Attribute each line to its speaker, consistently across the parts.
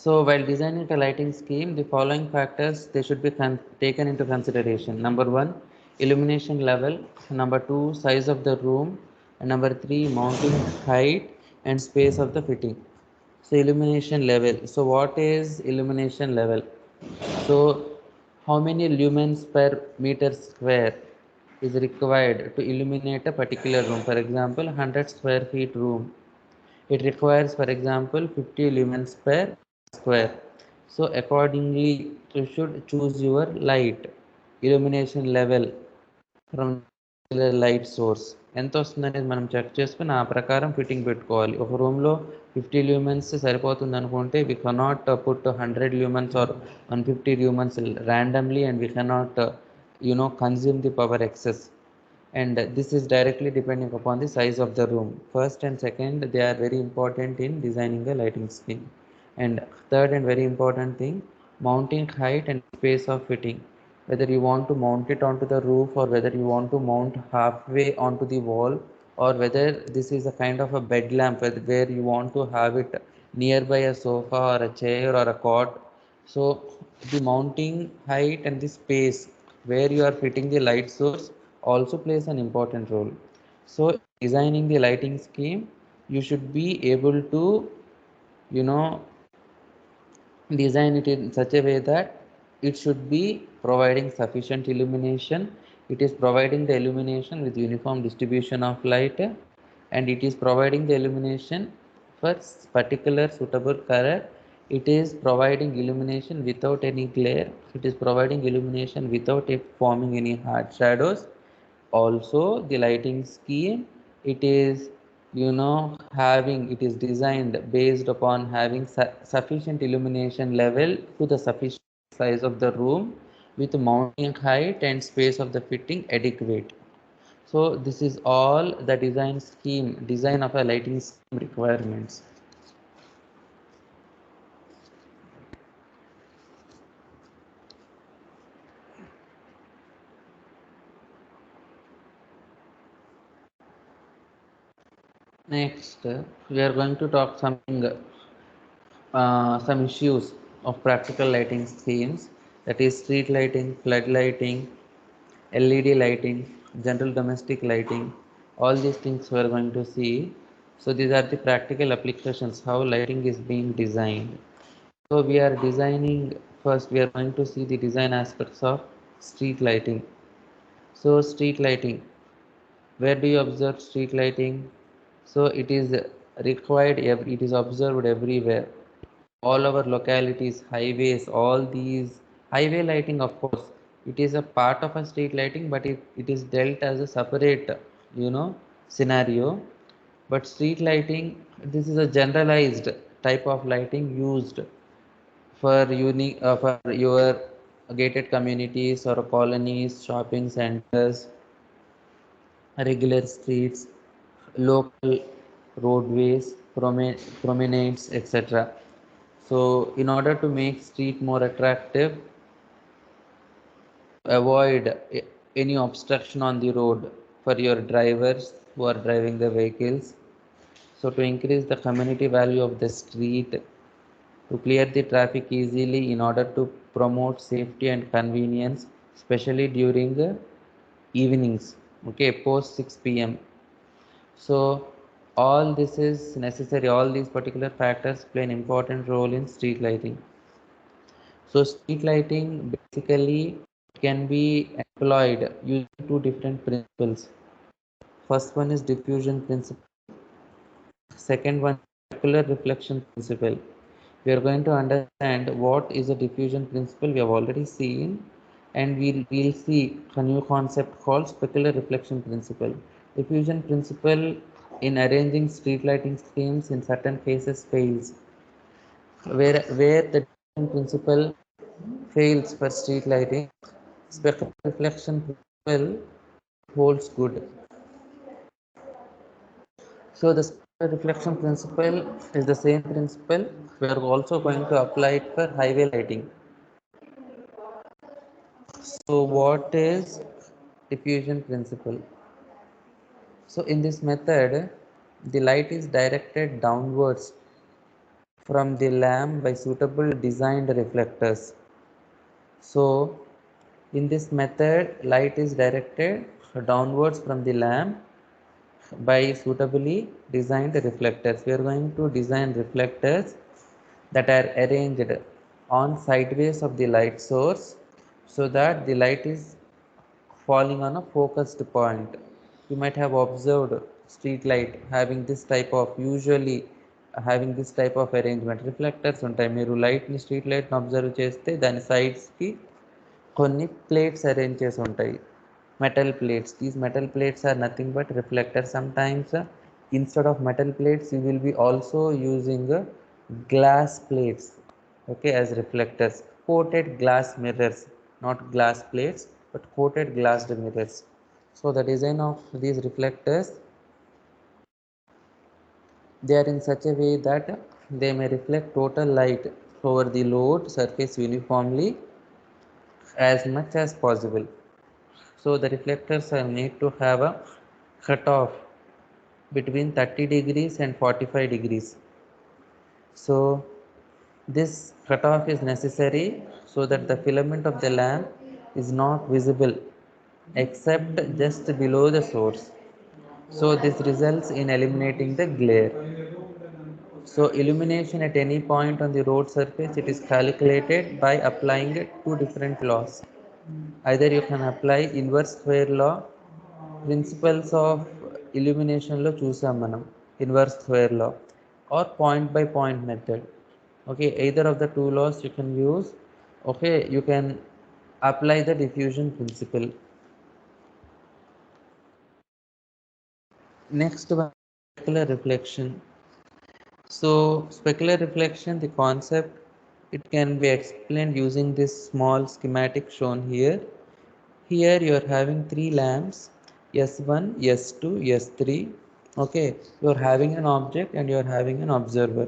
Speaker 1: So while designing a lighting scheme, the following factors they should be taken into consideration. Number one, illumination level. Number two, size of the room. And number three, mounting height and space of the fitting. So illumination level. So what is illumination level? So how many lumens per meter square is required to illuminate a particular room? For example, 100 square feet room. It requires, for example, 50 lumens per square. So accordingly, you should choose your light illumination level from light source ఎంత వస్తుందనేది మనం check చేసుకుని ఆ ప్రకారం fitting పెట్టుకోవాలి. ఒక రూమ్లో 50 lumens సరిపోతుంది అనుకుంటే we cannot put 100 lumens or 150 lumens randomly and we cannot consume the power excess, and this is directly depending upon the size of the room. First and second, they are very important in designing a lighting scheme. And third and very important thing, mounting height and space of fitting, whether you want to mount it onto the roof or whether you want to mount halfway onto the wall, or whether this is a kind of a bed lamp where you want to have it nearby a sofa or a chair or a cot. So the mounting height and the space where you are fitting the light source also plays an important role. So designing the lighting scheme, you should be able to you know design it in such a way that it should be providing sufficient illumination. It is providing the illumination with uniform distribution of light, and it is providing the illumination for particular suitable color. It is providing illumination without any glare. It is providing illumination without it forming any hard shadows. Also the lighting scheme, it is having, it is designed based upon having sufficient illumination level to the sufficient size of the room with mounting height and space of the fitting adequate. So this is all the design of a lighting scheme requirements. Next, we are going to talk some issues of practical lighting schemes, that is street lighting, flood lighting, LED lighting, general domestic lighting. All these things we are going to see. So these are the practical applications how lighting is being designed. So we are designing, first we are going to see the design aspects of street lighting. So street lighting, where do you observe street lighting? So it is required, it is observed everywhere. All our localities, highways, all these highway lighting, of course, it is a part of a street lighting, but it is dealt as a separate, scenario. But street lighting, this is a generalized type of lighting used for for your gated communities or colonies, shopping centers, regular streets, local roadways, promenades, etc. So, in order to make street more attractive, avoid any obstruction on the road for your drivers who are driving the vehicles. So, to increase the community value of the street, to clear the traffic easily in order to promote safety and convenience, especially during the evenings, okay, post 6 p.m. So all this is necessary, all these particular factors play an important role in street lighting. So street lighting basically can be employed using two different principles. First one is diffusion principle, second one circular reflection principle. We are going to understand what is a diffusion principle, we have already seen, and we'll see a new concept called specular reflection principle. Diffusion principle in arranging street lighting schemes in certain cases fails. Where the diffusion principle fails for street lighting, specular reflection principle holds good. So the specular reflection principle is the same principle we are also going to apply it for highway lighting. So what is diffusion principle? So in this method, the light is directed downwards from the lamp by suitable designed reflectors. So in this method, light is directed downwards from the lamp by suitably designed reflectors. We are going to design reflectors that are arranged on sideways of the light source so that the light is falling on a focused point. You might have observed street light having this type of having this type of arrangement. Reflectors ఉంటాయి. మీరు light ని street light ని observe చేస్తే దాని sides కి కొన్ని plates arrange చేసి ఉంటాయి, metal plates. These metal plates are nothing but reflectors. Sometimes instead of metal plates you will be also using glass plates, okay, as reflectors. Coated glass mirrors, not glass plates but coated glassed mirrors. So the design of these reflectors, they are in such a way that they may reflect total light over the load surface uniformly as much as possible. So the reflectors are made to have a cutoff between 30 degrees and 45 degrees. So this cutoff is necessary so that the filament of the lamp is not visible except just below the source. So this results in eliminating the glare. So illumination at any point on the road surface, it is calculated by applying two different laws. Either you can apply inverse square law, principles of illumination lo chusam manam, inverse square law, or point by point method. Okay, either of the two laws you can use. Okay, you can apply the diffusion principle. Next one, specular reflection. So specular reflection, the concept, it can be explained using this small schematic shown here. Here you are having three lamps, S1, S2, S3. Okay, you are having an object and you are having an observer.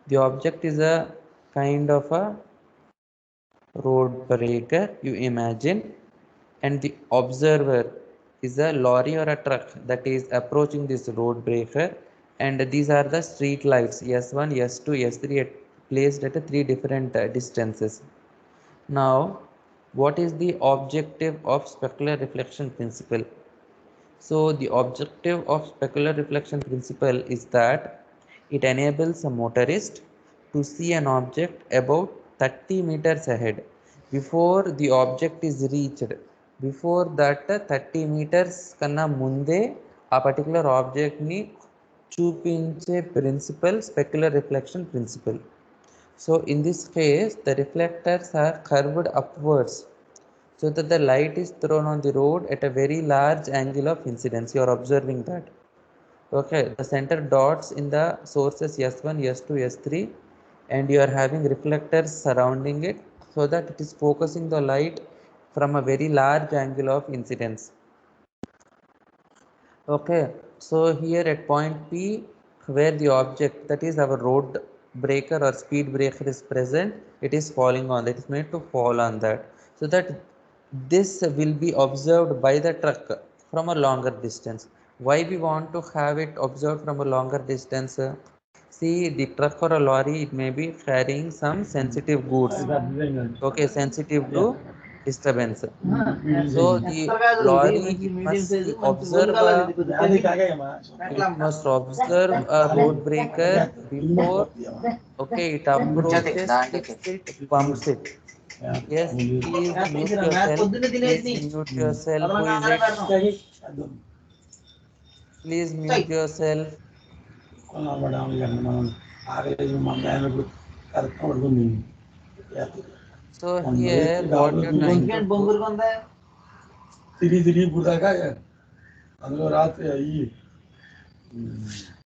Speaker 1: The object is a kind of a road breaker, you imagine, and the observer is a lorry or a truck that is approaching this road breaker, and these are the street lights S1, S2, S3 placed at three different distances. Now, what is the objective of specular reflection principle? So the objective of specular reflection principle is that it enables a motorist to see an object about 30 meters ahead before the object is reached. Before that 30 meters kanna munde a particular object ni చూపించే principle specular reflection principle. So in this case the reflectors are curved upwards so that the light is thrown on the road at a very large angle of incidence. You are observing that. Okay, the center dots in the sources S1, S2, S3, and you are having reflectors surrounding it so that it is focusing the light from a very large angle of incidence. Okay, so here at point P, where the object, that is our road breaker or speed breaker, is present, it is falling on, it is made to fall on that, so that this will be observed by the truck from a longer distance. Why we want to have it observed from a longer distance? See, the truck or a lorry, it may be carrying some sensitive goods, okay, sensitive to disturbance. So the lorry, it must observe a road breaker before, okay, it approaches, hits it, bumps it. Yes, please mute yourself. Please mute yourself. Who is it? Please mute yourself. So here, what you're trying to do.